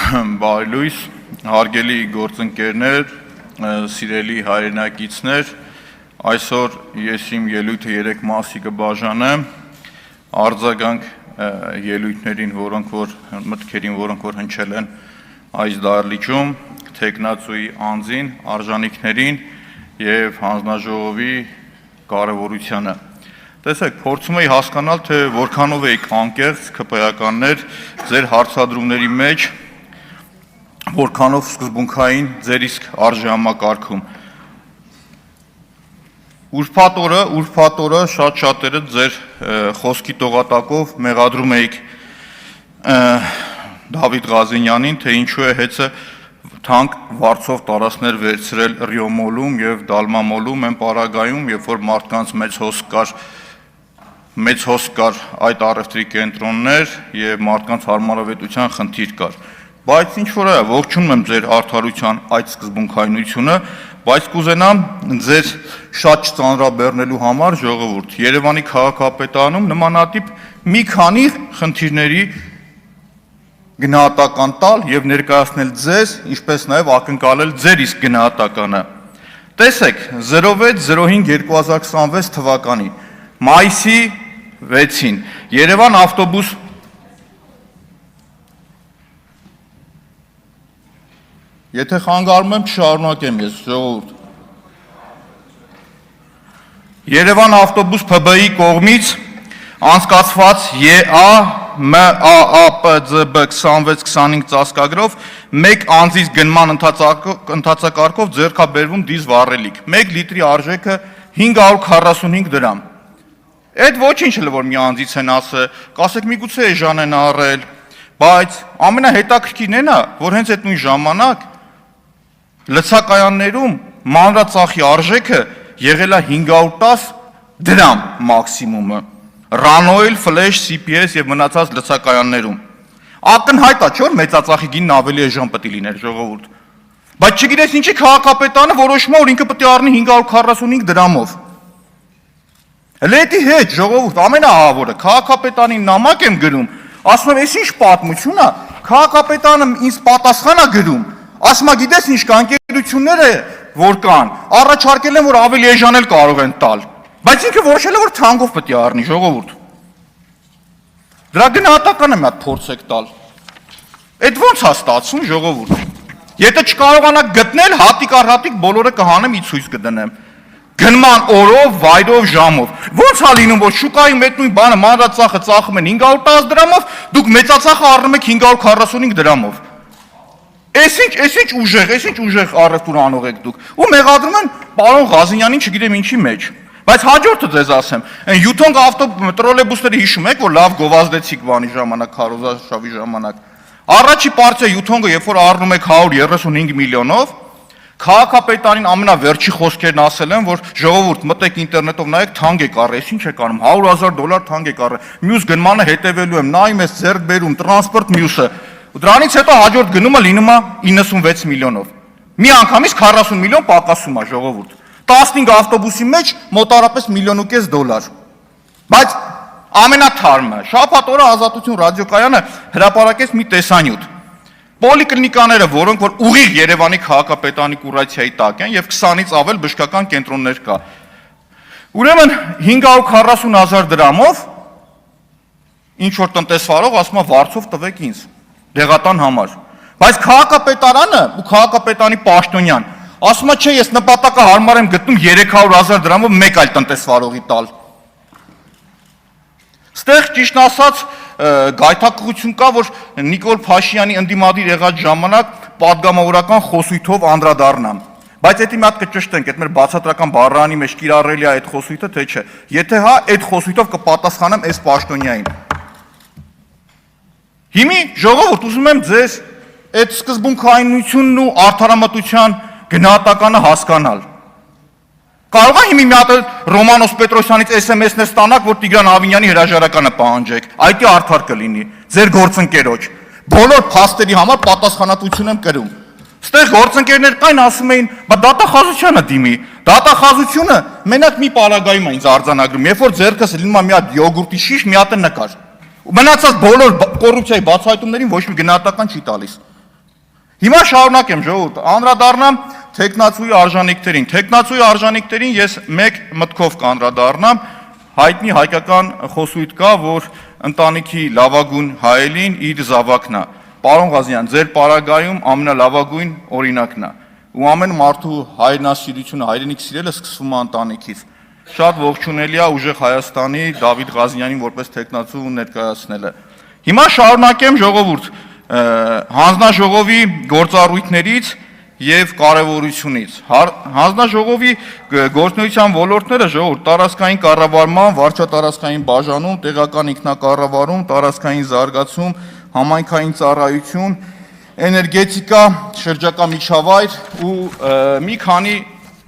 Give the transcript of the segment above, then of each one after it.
Բարելույս, հարգելի գործընկերներ, սիրելի հայրենակիցներ, այսօր ես իմ ելույթը 3 մասի կբաժանեմ, արձագանք ելույթներին, մտքերին, որոնք որ հնչել են այս դահլիճում, թեկնածուի անձին, արժանինքներին եւ հանձնաժողովի կարեւորությանը։ Տեսեք, փորձում էի հասկանալ, թե որքանով եք անկեղծ ԿՊ-ականներ ձեր հարցադրումների մեջ, որքանով սկզբունքային ձեր իսկ արժեհամակարգում։ Ուրբաթ օրը շատ-շատերը ձեր խոսքի տողատակով մեղադրում էիք Դավիթ Ղազենյանին, թե ինչու է հեծը թանկ վարձով տարածքներ վերցրել Ռիոմոլում եւ Դալմամոլում են պարագայում, երբ որ մարդկանց մեծ հոսք կար այդ առևտրի կենտրոններ եւ մարդկանց հարմարավետության խնդիր կար։ Բայց ինչ որ է, ողջունում եմ ձեր արդարության այդ սկզբունքայնությունը, բայց կուզենամ ձեր շատ չծանրաբեռնելու համար ժողովուրդ Երևանի քաղաքապետարանում նմանատիպ մի քանի խնդիրների գնահատական տալ եւ ներկայացնել ձեզ, ինչպես նաեւ ակնկալել ձեր իսկ գնահատականը։ Տեսեք, 06/05/2026 թվականի մայիսի 6-ին Երևան ավտոբուս Եթե խանգարում եմ, չշարունակեմ ես, ժողովուրդ։ Երևան ավտոբուս ՓԲ-ի կողմից անցկացված ԵԱ-ՄԱԱՊԾԲ 26-25 ծածկագրով մեկ անձից գնման ընթացակարգով ձեռքաբերվում դիզ վառելիք։ 1 լիտրի արժեքը 545 դրամ։ Այդ ոչինչ էլ որ մի անձից են ասը, կասեք միգուցե էժան են առել, բայց ամենահետաքրքիրն այն է, որ հենց այդ նույն ժամանակ լցակայաններում մանրածախի արժեքը եղել է 510 դրամ մաքսիմումը, Ranoil, Flash, CPS եւ մնացած լցակայաններում։ Ակնհայտ է, չէ՞ որ մեծածախի գինն ավելի էժան պետք է լիներ, ժողովուրդ։ Բայց չգիտես ինչի քաղաքապետարանը որոշում է, որ ինքը պետք է առնի 545 դրամով։ Լետի հետ, ժողովուրդ, ամենաահավորը, քաղաքապետարանի նամակ եմ գրում, ասում եմ, այս ինչ պատմություն է, քաղաքապետարանը ինձ պատասխան է գրում, ասում է, գիտես ինչ կա, ընկերությունները որ կան, առաջարկել են, որ ավելի էժան էլ կարող են տալ, բայց ինքը որոշել է, որ թանկով պետք է առնի, ժողովուրդ։ Դրա գնահատականը մի հատ փորձեք տալ։ Այդ ո՞նց է ստացվում, ժողովուրդ։ Եթե չկարողանաք գտնել, հատիկ առ հատիկ բոլորը կհանեմ, ի ցույց կդնեմ։ Գնման օրով, վայրով, ժամով։ Ոնց է լինում, որ շուկայում այդ նույն բանը մանրածախը ծախում են 510 դրամով, դուք մեծածախը առնում եք 545 դրամով։ Էս ինչ ուժեղ առևտուր անող եք դուք։ Ու մեղադրում են պարոն Ղազենյանին, չգիտեմ ինչի մեջ։ Բայց հաջորդը ձեզ ասեմ, այն յութոնգ տրոլեյբուսները հիշում եք, որ լավ գովազդեցիք բանի ժամանակ, քարոզարշավի ժամանակ։ Առաջի պարտիա յութոնգը, երբ որ առնում եք 135 միլիոնով, քաղաքապետարին ամենավերջի խոսքերն ասել են, որ ժողովուրդ մտեք ինտերնետով նայեք, թանկ եք առել, ինչ եք անում, $100,000 թանկ եք առել, մյուս գնմանը հետևելու եմ, նայում ես ձեռք բերում, տրանսպորտ մյուսը, դրանից հետո հաջորդ գնումը լինում է 96 միլիոնով, մի անգամից 40 միլիոն պակասում է, ժողովուրդ, 15 ավտոբուսի մեջ մոտարապես $1.5 միլիոն, բայց ամենաթարմը, շաբաթ օրը Ազատություն ռադիոկայանը հրապարակեց մի տեսանյութ, պոլիկլինիկաները, որոնք որ ուղիղ Երևանի քաղաքապետարանի կուրացիայի տակ են եւ 20-ից ավել բժշկական կենտրոններ կա։ Ուրեմն 540,000 դրամով ինչ որ տնտեսվարող ասում է վարձով տվեք ինձ դեղատան համար։ Բայց քաղաքապետարանը ու քաղաքապետարանի պաշտոնյան ասում է, չէ, ես նպատակը հարմար եմ գտնում 300,000 դրամով մեկ այլ տնտեսվարողի տալ։ Ստեղ ճիշտ ասած գայթակղություն կա, որ Նիկոլ Փաշինյանի ընդդիմադիր եղած ժամանակ պատգամավորական խոսույթով անդրադառնամ։ Բայց դա մի հատ կճշտենք, այդ մեր բացատրական բառարանի մեջ կիրառելի է այդ խոսույթը, թե չէ։ Եթե հա, այդ խոսույթով կպատասխանեմ այս պաշտոնյային։ Հիմի ժողովուրդ, ուզում եմ ձեզ այդ սկզբունքայնությունն ու արդարամտության գնահատականը հասկանալ։ Կարող է հիմի մի հատ Ռոմանոս Պետրոսյանից SMS-ներ ստանաք, որ Տիգրան Ավինյանի հրաժարականը պահանջեք, այդ է արդար կլինի, ձեր գործընկերոջ, բոլոր փաստերի համար պատասխանատվություն եմ կրում։ Ստեղ գործընկերներ կային, ասում էին, բա դատախազությանը դիմի, դատախազությունը մենակ մի պարագայում է ինձ արձանագրում, երբ որ ձեռքս լինում է մի հատ յոգուրտի շիշ, մի հատ նկար։ Մնացած բոլոր կոռուպցիայի բացահայտումներին ոչ մի գնահատական չի տալիս։ Հիմա շարունակեմ ժողովուրդ, անդրադառնամ թեկնածուի արժանինքներին։ Թեկնածուի արժանինքներին ես մեկ մտքով կանդրադառնամ, հայտնի հայկական խոսույթ կա, որ ընտանիքի լավագույն հայելին իր զավակն է։ Պարոն Ղազարյան, ձեր պարագայում ամենալավագույն օրինակն է։ Ու ամեն մարդու հայրենասիրությունը, հայրենիք սիրելը սկսվում է ընտանիքից։ Շատ ողջունելի է ուժեղ Հայաստանի Դավիթ Ղազարյանին որպես թեկնածու ներկայացնելը։ Հիմա շարունակեմ ժողովուրդ, հանձնաժողովի գործառույթներից եւ կարեւորությունից։ Հանձնաժողովի գործունեության ոլորտները ժողովուրդ տարածքային կառավարման, վարչատարածքային բաժանում, տեղական ինքնակառավարում, տարածքային զարգացում, համայնքային ծառայություն, էներգետիկա, շրջակա միջավայր ու մի քանի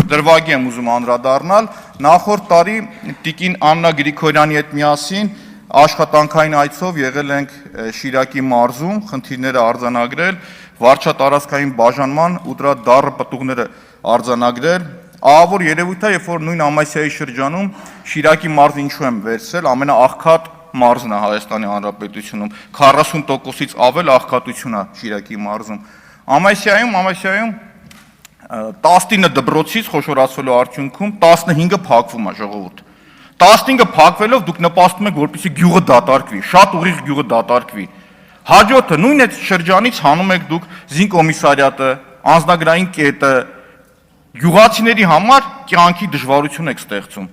դրվագի եմ ուզում անդրադառնալ։ Նախորդ տարի տիկին Աննա Գրիգորյանի հետ միասին աշխատանքային այցով եղել ենք Շիրակի մարզում, խնդիրները արձանագրել, վարչատարածքային բաժանման ու դրա դառը պտուղները արձանագրել։ Ահավոր երևույթ է, երբ որ նույն Ամասիայի շրջանում Շիրակի մարզը ինչու եմ վերցրել, ամենաաղքատ մարզն է Հայաստանի Հանրապետությունում, 40%-ից ավել աղքատություն է Շիրակի մարզում։ Ամասիայում 19 դպրոցից խոշորացվելու արդյունքում 15-ը փակվում է ժողովուրդ։ 15-ը փակվելով դուք նպաստում եք, որպեսզի գյուղը դատարկվի, շատ ուղիղ գյուղը դատարկվի։ Հաջորդը նույն այդ շրջանից հանում եք դուք զինկոմիսարիատը, անձնագրային կետը, գյուղացիների համար կյանքի դժվարություն եք ստեղծում։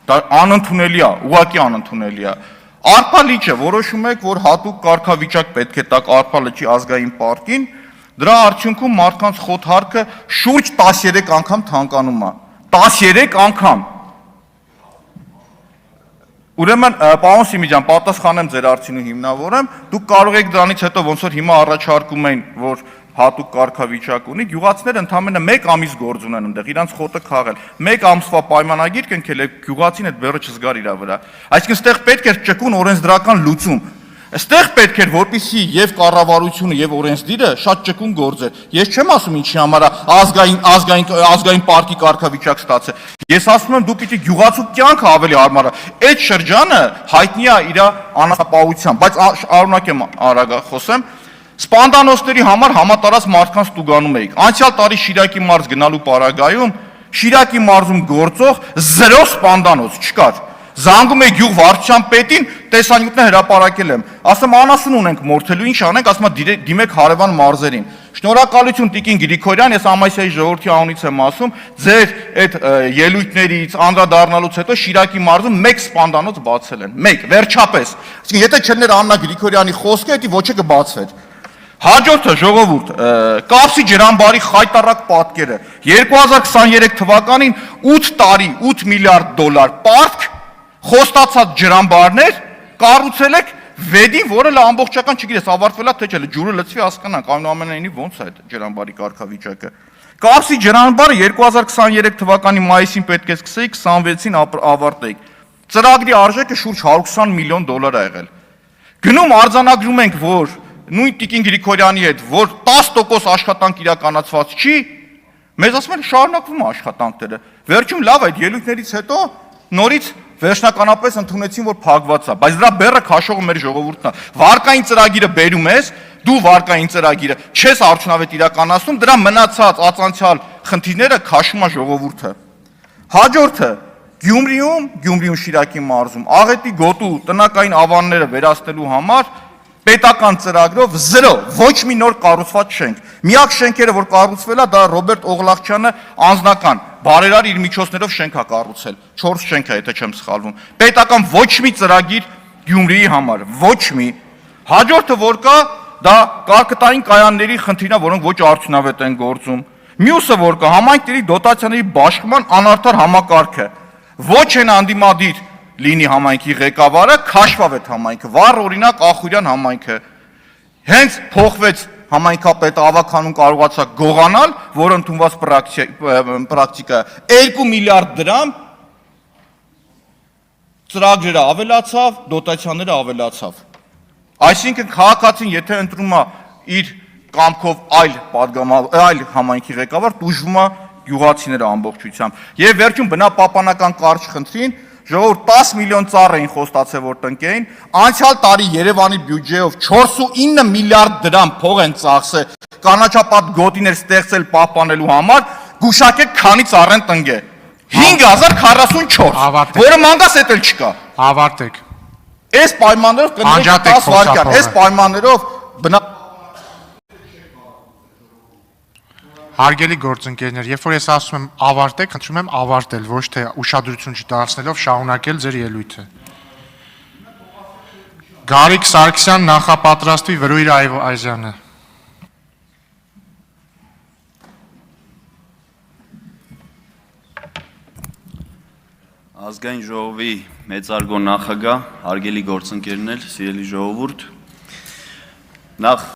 Դա անընդունելի է, ուղղակի անընդունելի է։ Արփա լիճը որոշում եք, որ հատուկ կարգավիճակ պետք է տակ Արփա լճի ազգային պարկին, դրա արդյունքում մարդկանց խոթհարքը շուրջ 13 անգամ թանկանում է։ 13 անգամ։ Ուրեմն, պարոն Սիմիջան, պատասխանեմ ձեր հարցին ու հիմնավորեմ, դուք կարող եք դրանից հետո ոնց որ հիմա առաջարկում են, որ հատուկ կարգավիճակ ունի, գյուղացիները ընդամենը 1 ամիս գործ ունեն այնտեղ, իրանց խոտը քաղել, 1 ամսվա պայմանագիր կնքել է գյուղացին այդ բեռը չզգար իր վրա։ Այսինքն ստեղ պետք է ճկուն օրենսդրական լուծում։ Այստեղ պետք է որպեսզի եւ կառավարությունը եւ օրենսդիրը շատ ճկուն գործեր։ Ես չեմ ասում ինչի համար ազգային պարկի կարգավիճակ ստացել։ Ես ասում եմ դու պիտի գյուղացու կյանքը ավելի հարմարա։ Այդ շրջանը հայտնի է իր անապահությամբ, բայց շարունակեմ արագ խոսեմ։ Սպանդանոցների համար համատարած մարդկանց տուգանում էիք։ Անցյալ տարի Շիրակի մարզ գնալու պարագայում Շիրակի մարզում գործող 0 սպանդանոց չկար։ Զանգում է գյուղ վարչության պետին, տեսանյութներ հրապարակել եմ։ Ասում անասուն ունենք մորթելու, ինչ անենք, ասում դիմեք հարևան մարզերին։ Շնորհակալություն տիկին Գրիգորյան, ես Ամասիայի ժողովրդի անունից եմ ասում, ձեր այդ ելույթներից անդրադառնալուց հետո Շիրակի մարզում 1 սպանդանոց բացել են։ 1, վերջապես։ Այսինքն եթե չլներ Աննա Գրիգորյանի խոսքը, դա ոչ է կբացվեր։ Հաջորդը ժողովուրդ, Կապսի ջրամբարի խայտառակ պատկերը 2023 թվականին 8 տարի 8 միլիարդ դոլար պարտք խոստացած ջրամբարներ կառուցել եք վեդին, որը լա ամբողջական չգիտես ավարտվելա թե չէ, ջուրը լցվի հասկանանք, այնուամենայնիվ ոնց է այդ ջրամբարի կարգավիճակը։ Կապսի ջրամբարը 2023 թվականի մայիսին պետք է սկսեի, 26-ին ավարտեի։ Ծրագրի արժեքը շուրջ 120 միլիոն դոլար ա եղել։ Գնում արձանագրում ենք, որ նույն տիկին Գրիգորյանի հետ, որ 10% աշխատանք իրականացված չի, մեզ ասում են շարունակվում է աշխատանքները։ Վերջում լավ այդ ելույթներից հետո նորից վերջնականապես ընդունեցին, որ փակված է, բայց դրա բեռը քաշողը մեր ժողովուրդն է։ Վարկային ծրագիրը բերում ես, դու վարկային ծրագիրը չես արդյունավետ իրականացնում, դրա մնացած ածանցյալ խնդիրները քաշում է ժողովուրդը։ Հաջորդը Գյումրիում Շիրակի մարզում աղետի գոտու տնակային ավանները վերացնելու համար պետական ծրագրով 0, ոչ մի նոր կառուցված շենք։ Միակ շենքերը, որ կառուցվել է, դա Ռոբերտ Օղլախչյանը անձնական բարերար իր միջոցներով շենք է կառուցել։ 4 շենք է, եթե չեմ սխալվում։ Պետական ոչ մի ծրագիր Գյումրիի համար, ոչ մի։ Հաջորդը որ կա, դա կարկտային կայանների խնդիրն է, որոնք ոչ արդյունավետ են գործում։ Մյուսը որ կա, համայնքների դոտացիաների բաշխման անարդար համակարգը։ Ոչ են անդիմադիր լինի համայնքի ղեկավարը, քաշվավ այդ համայնքը, վառ օրինակ Ախուրյան համայնքը։ Հենց փոխվեց համայնքապետը ավականուն կարողացա գողանալ, որ ընդունված պրակտիկա 2 միլիարդ դրամ ծրագրերը ավելացավ, դոտացիաները ավելացավ։ Այսինքն քաղաքացին եթե ընտրում է իր կամքով այլ համայնքի ղեկավար, տուժվում է գյուղացիները ամբողջությամբ։ Եվ վերջում բնապահպանական կարճ խնդրին ժողովուրդ 10 միլիոն ծառ էին խոստացել, որ տնկեին, անցյալ տարի Երևանի բյուջեով 4.9 միլիարդ դրամ փող են ծախսել կանաչապատ գոտիներ ստեղծել պահպանելու համար, գուշակեք քանի ծառեն տնգե։ 5044, որը մանգաս էդ էլ չկա։ Ավարտեք։ Այս պայմաններով կներեք 10 վայրկյան, այս պայմաններով Հարգելի գործընկերներ, երբ որ ես ասում եմ ավարտեք, խնդրում եմ ավարտել, ոչ թե ուշադրություն չդարձնելով շարունակել ձեր ելույթը։ Գարիկ Սարգսյան նախապատրաստվի Վրույր Այզյանը։ Ազգային ժողովի մեծարգո նախագահ, հարգելի գործընկերներ, սիրելի ժողովուրդ, նախ